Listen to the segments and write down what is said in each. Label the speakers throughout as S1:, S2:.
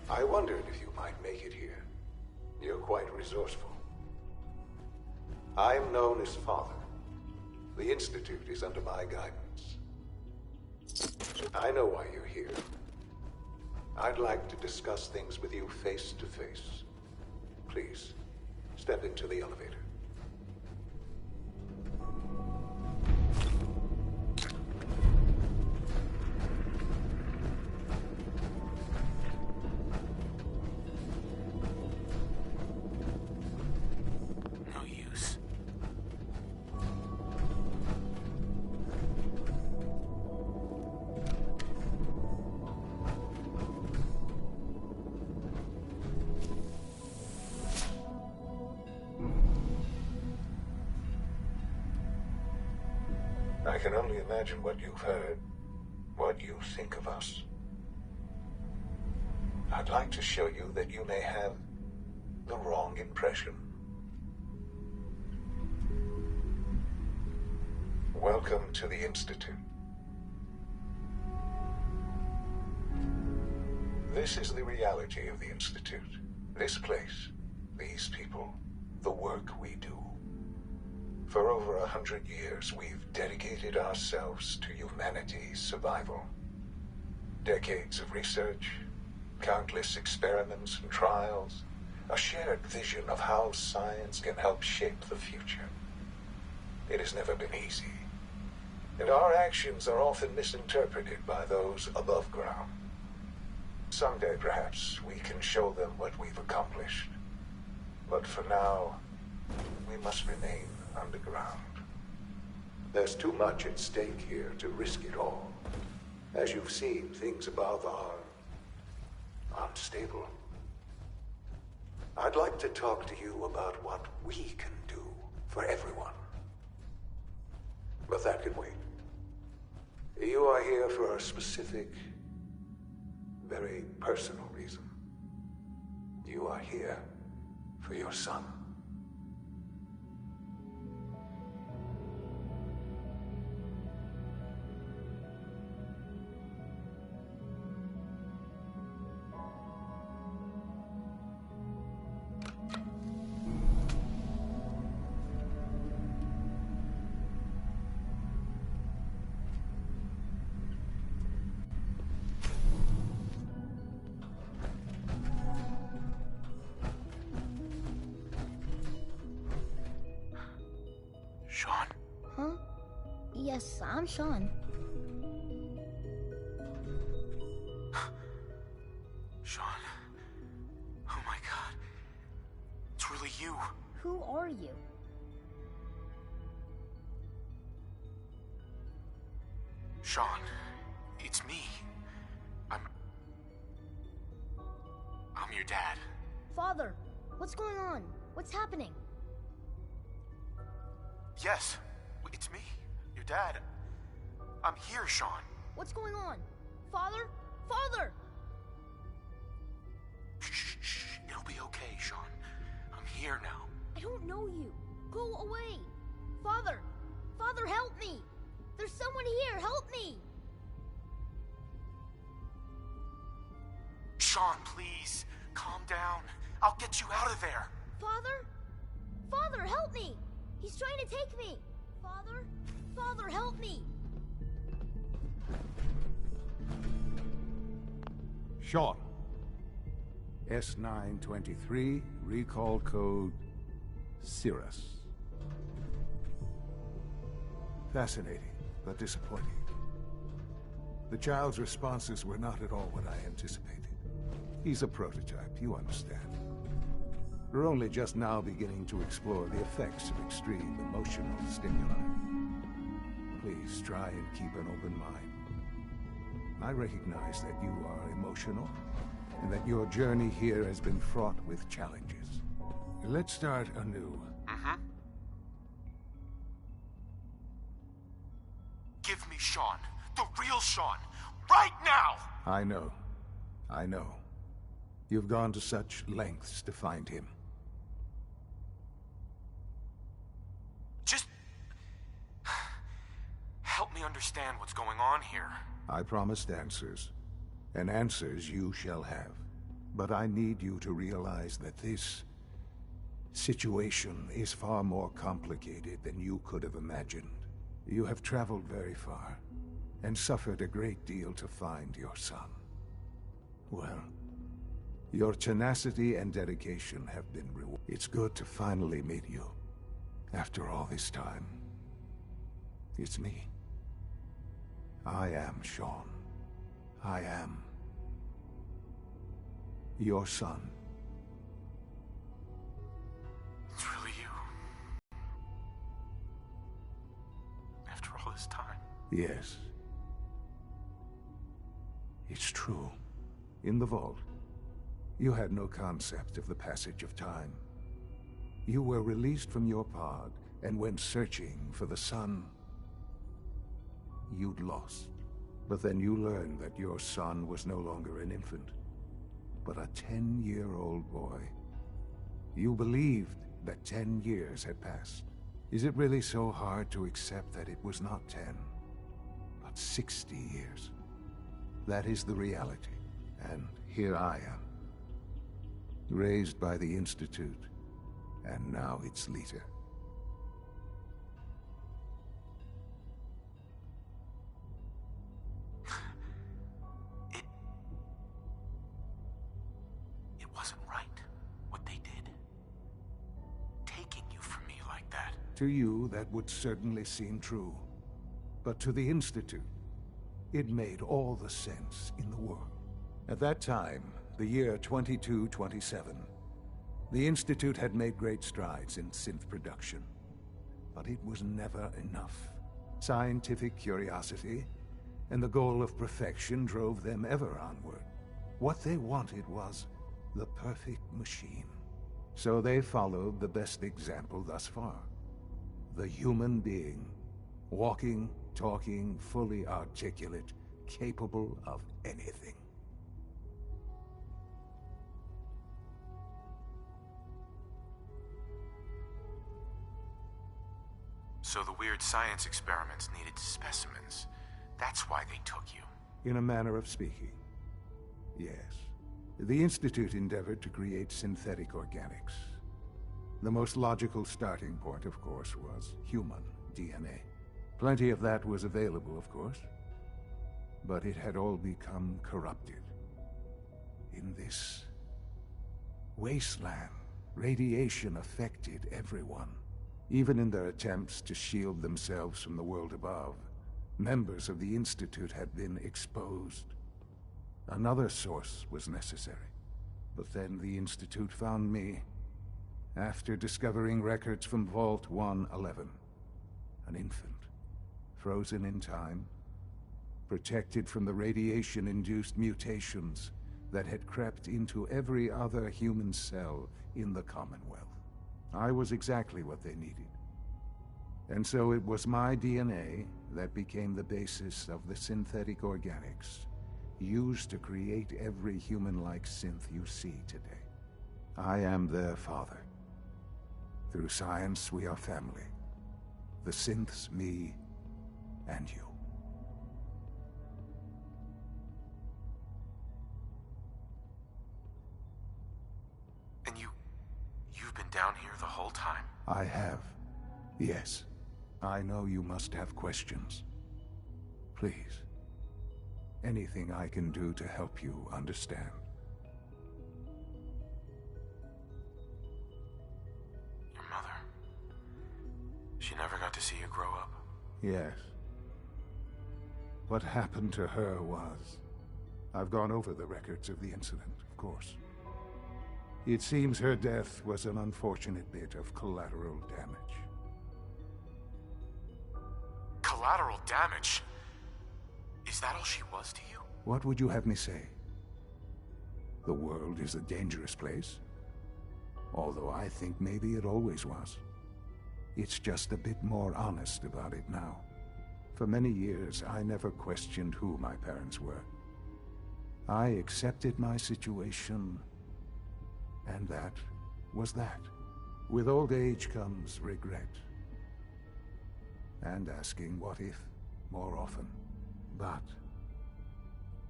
S1: I wondered if you might make it here. You're quite resourceful. I'm known as Father. The Institute is under my guidance. I know why you're here. I'd like to discuss things with you face to face. Please, step into the elevator.
S2: No use.
S1: I can only imagine what you've heard, what you think of us. I'd like to show you that you may have the wrong impression. Welcome to the Institute. This is the reality of the Institute. This place, these people, the work we do. For over 100 years, we've dedicated ourselves to humanity's survival. Decades of research, countless experiments and trials, a shared vision of how science can help shape the future. It has never been easy, and our actions are often misinterpreted by those above ground. Someday, perhaps, we can show them what we've accomplished. But for now, we must remain underground. There's too much at stake here to risk it all. As you've seen, things above are unstable. I'd like to talk to you about what we can do for everyone. But that can wait. You are here for a specific, very personal reason. You are here for your son.
S2: Sean?
S3: Huh? Yes, I'm Sean.
S2: Sean. Oh my god. It's really you.
S3: Who are you?
S2: Sean, it's me. I'm your dad.
S3: Father, what's going on? What's happening?
S2: Yes, it's me, your dad. I'm here, Sean.
S3: What's going on? Father? Father!
S2: Shh. It'll be okay, Sean. I'm here now.
S3: I don't know you. Go away. Father! Father, help me! There's someone here. Help me!
S2: Sean, please. Calm down. I'll get you out of there.
S3: Father? Father, help me! He's trying to take me! Father? Father, help me!
S4: Sean. S923, recall code Cirrus. Fascinating, but disappointing. The child's responses were not at all what I anticipated. He's a prototype, you understand. We're only just now beginning to explore the effects of extreme emotional stimuli. Please try and keep an open mind. I recognize that you are emotional, and that your journey here has been fraught with challenges. Let's start anew.
S2: Give me Sean. The real Sean. Right now!
S4: I know. You've gone to such lengths to find him.
S2: Just help me understand what's going on here.
S4: I promised answers, and answers you shall have. But I need you to realize that this situation is far more complicated than you could have imagined. You have traveled very far, and suffered a great deal to find your son. Well, your tenacity and dedication have been rewarded. It's good to finally meet you. After all this time, it's me. I am Sean. I am your son.
S2: It's really you. After all this time.
S4: Yes. It's true. In the vault, you had no concept of the passage of time. You were released from your pod and went searching for the son you'd lost. But then you learned that your son was no longer an infant, but a 10-year-old boy. You believed that 10 years had passed. Is it really so hard to accept that it was not 10, but 60 years? That is the reality, and here I am, raised by the Institute, and now its leader.
S2: It wasn't right, what they did. Taking you from me like that.
S4: To you, that would certainly seem true. But to the Institute, it made all the sense in the world. At that time, the year 2227, the Institute had made great strides in synth production. But it was never enough. Scientific curiosity and the goal of perfection drove them ever onward. What they wanted was the perfect machine. So they followed the best example thus far. The human being. Walking, talking, fully articulate, capable of anything.
S2: So the weird science experiments needed specimens. That's why they took you.
S4: In a manner of speaking, yes. The Institute endeavored to create synthetic organics. The most logical starting point, of course, was human DNA. Plenty of that was available, of course, but it had all become corrupted. In this wasteland, radiation affected everyone. Even in their attempts to shield themselves from the world above, members of the Institute had been exposed. Another source was necessary. But then the Institute found me, after discovering records from Vault 111. An infant, frozen in time, protected from the radiation-induced mutations that had crept into every other human cell in the Commonwealth. I was exactly what they needed. And so it was my DNA that became the basis of the synthetic organics used to create every human-like synth you see today. I am their father. Through science, we are family. The synths, me, and you.
S2: And you've been down here the whole time?
S4: I have. Yes. I know you must have questions. Please. Anything I can do to help you understand.
S2: Your mother. She never got to see you grow up?
S4: Yes. What happened to her was... I've gone over the records of the incident, of course. It seems her death was an unfortunate bit of collateral damage.
S2: Collateral damage? Is that all she was to you?
S4: What would you have me say? The world is a dangerous place. Although I think maybe it always was. It's just a bit more honest about it now. For many years, I never questioned who my parents were. I accepted my situation, and that was that. With old age comes regret. And asking what if more often. But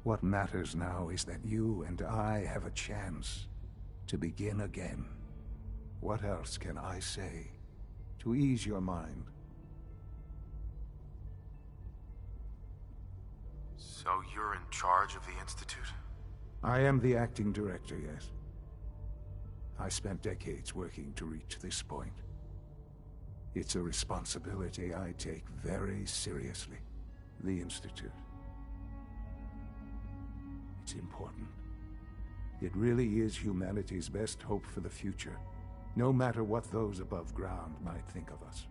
S4: What matters now is that you and I have a chance to begin again. What else can I say to ease your mind?
S2: So you're in charge of the Institute?
S4: I am the acting director, yes. I spent decades working to reach this point. It's a responsibility I take very seriously. The Institute. It's important. It really is humanity's best hope for the future, no matter what those above ground might think of us.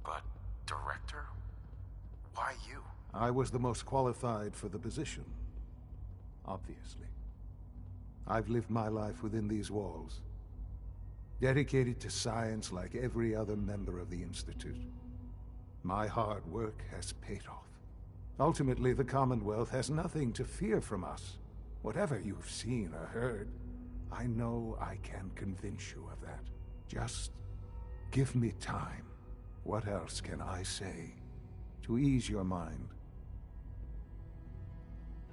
S2: But, Director? Why you?
S4: I was the most qualified for the position, obviously. I've lived my life within these walls, dedicated to science like every other member of the Institute. My hard work has paid off. Ultimately, the Commonwealth has nothing to fear from us. Whatever you've seen or heard, I know I can convince you of that. Just give me time. What else can I say to ease your mind?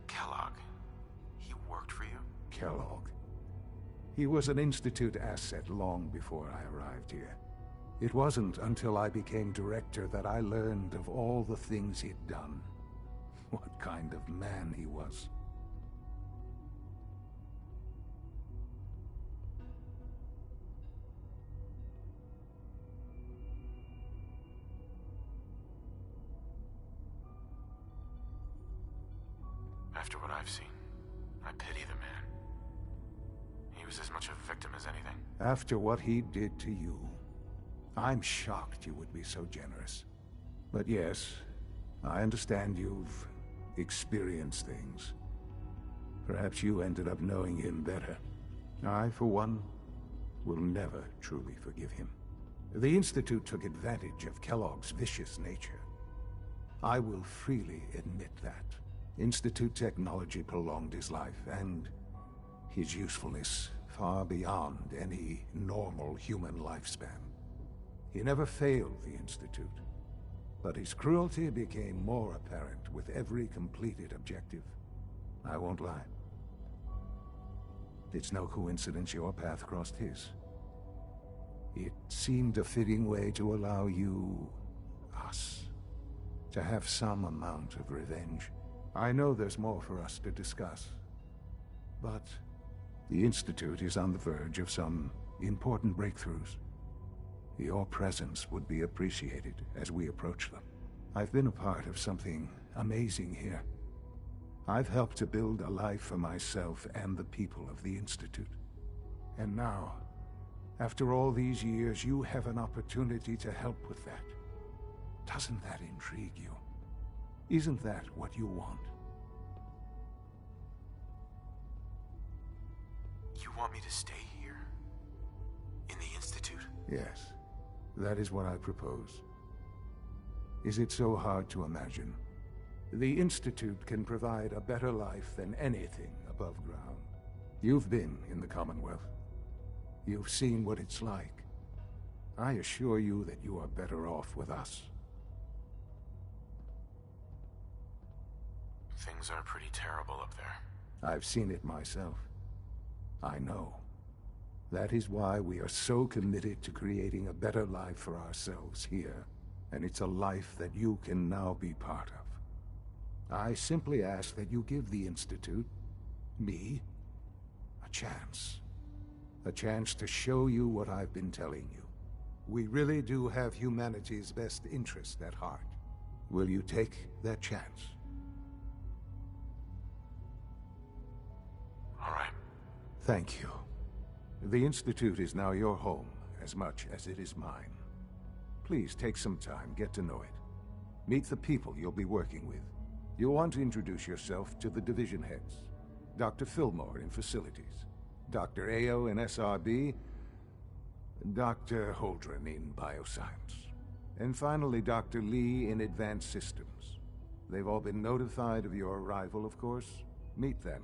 S2: Kellogg. He worked for you?
S4: Kellogg. He was an Institute asset long before I arrived here. It wasn't until I became director that I learned of all the things he'd done. What kind of man he was.
S2: After what I've seen, I pity the man. He was as much a victim as anything.
S4: After what he did to you, I'm shocked you would be so generous. But yes, I understand you've experienced things. Perhaps you ended up knowing him better. I, for one, will never truly forgive him. The Institute took advantage of Kellogg's vicious nature. I will freely admit that. Institute technology prolonged his life, and his usefulness far beyond any normal human lifespan. He never failed the Institute, but his cruelty became more apparent with every completed objective. I won't lie. It's no coincidence your path crossed his. It seemed a fitting way to allow you, us, to have some amount of revenge. I know there's more for us to discuss, but the Institute is on the verge of some important breakthroughs. Your presence would be appreciated as we approach them. I've been a part of something amazing here. I've helped to build a life for myself and the people of the Institute. And now, after all these years, you have an opportunity to help with that. Doesn't that intrigue you? Isn't that what you want?
S2: You want me to stay here? In the Institute?
S4: Yes, that is what I propose. Is it so hard to imagine? The Institute can provide a better life than anything above ground. You've been in the Commonwealth. You've seen what it's like. I assure you that you are better off with us.
S2: Things are pretty terrible up there.
S4: I've seen it myself. I know. That is why we are so committed to creating a better life for ourselves here. And it's a life that you can now be part of. I simply ask that you give the Institute, me, a chance. A chance to show you what I've been telling you. We really do have humanity's best interest at heart. Will you take that chance?
S2: All right.
S4: Thank you. The Institute is now your home, as much as it is mine. Please take some time, get to know it. Meet the people you'll be working with. You'll want to introduce yourself to the division heads. Dr. Fillmore in Facilities, Dr. Ayo in SRB, Dr. Holdren in Bioscience, and finally Dr. Lee in Advanced Systems. They've all been notified of your arrival, of course. Meet them,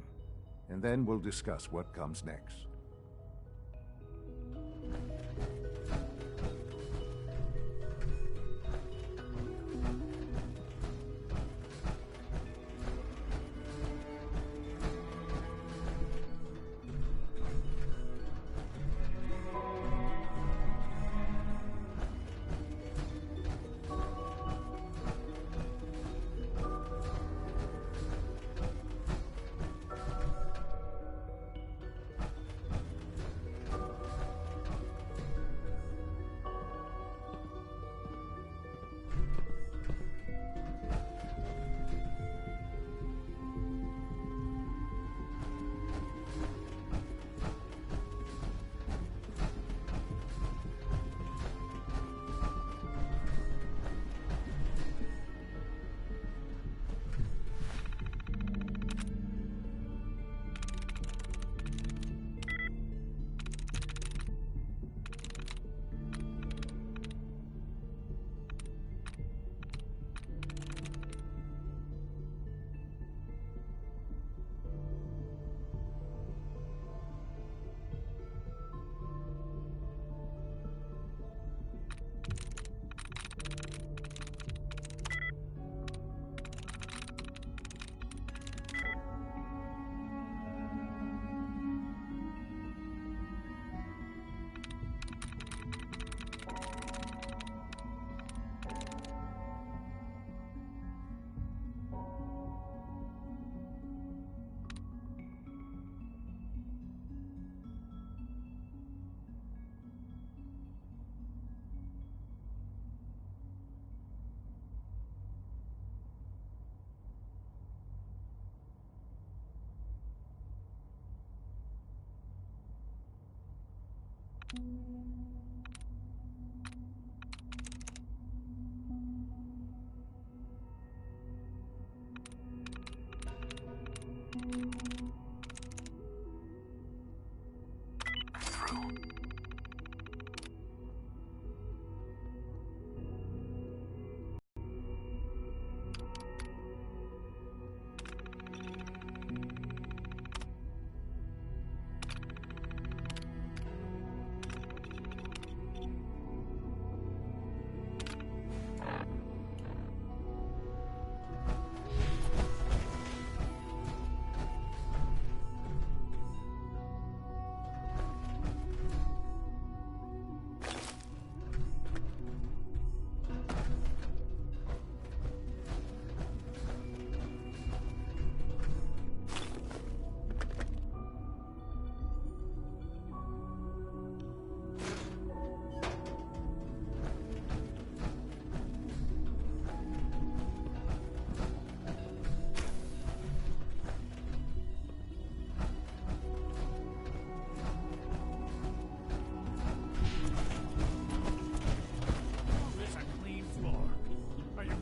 S4: and then we'll discuss what comes next.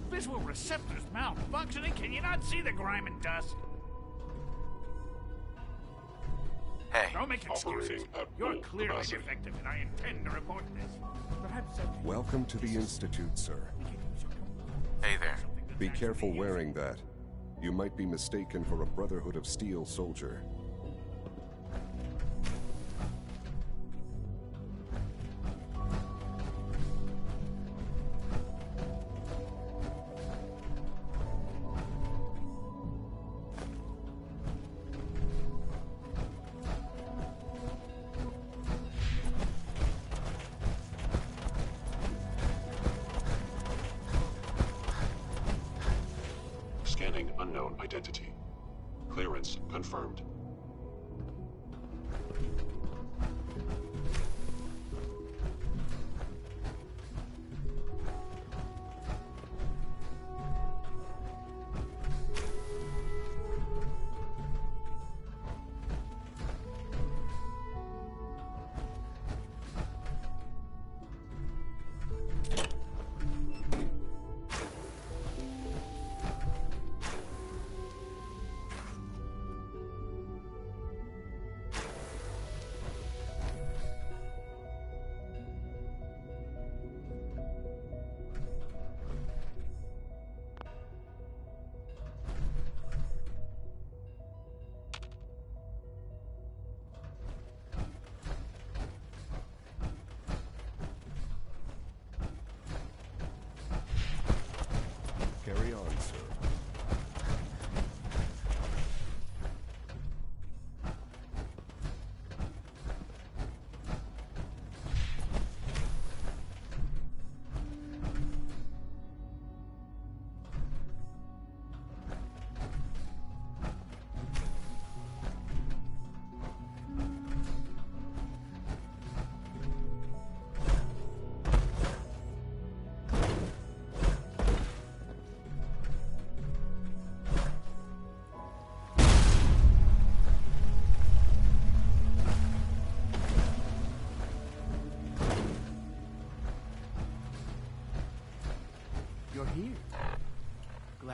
S5: Visual receptors malfunctioning? Can you not see the grime and dust?
S2: Hey.
S5: Don't make excuses. You're clearly defective, and I intend to report this. Perhaps
S6: Welcome to the Institute, sir.
S2: Hey there.
S6: Be careful wearing that. You might be mistaken for a Brotherhood of Steel soldier.
S7: Scanning unknown identity. Clearance confirmed.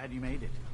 S8: glad you made it.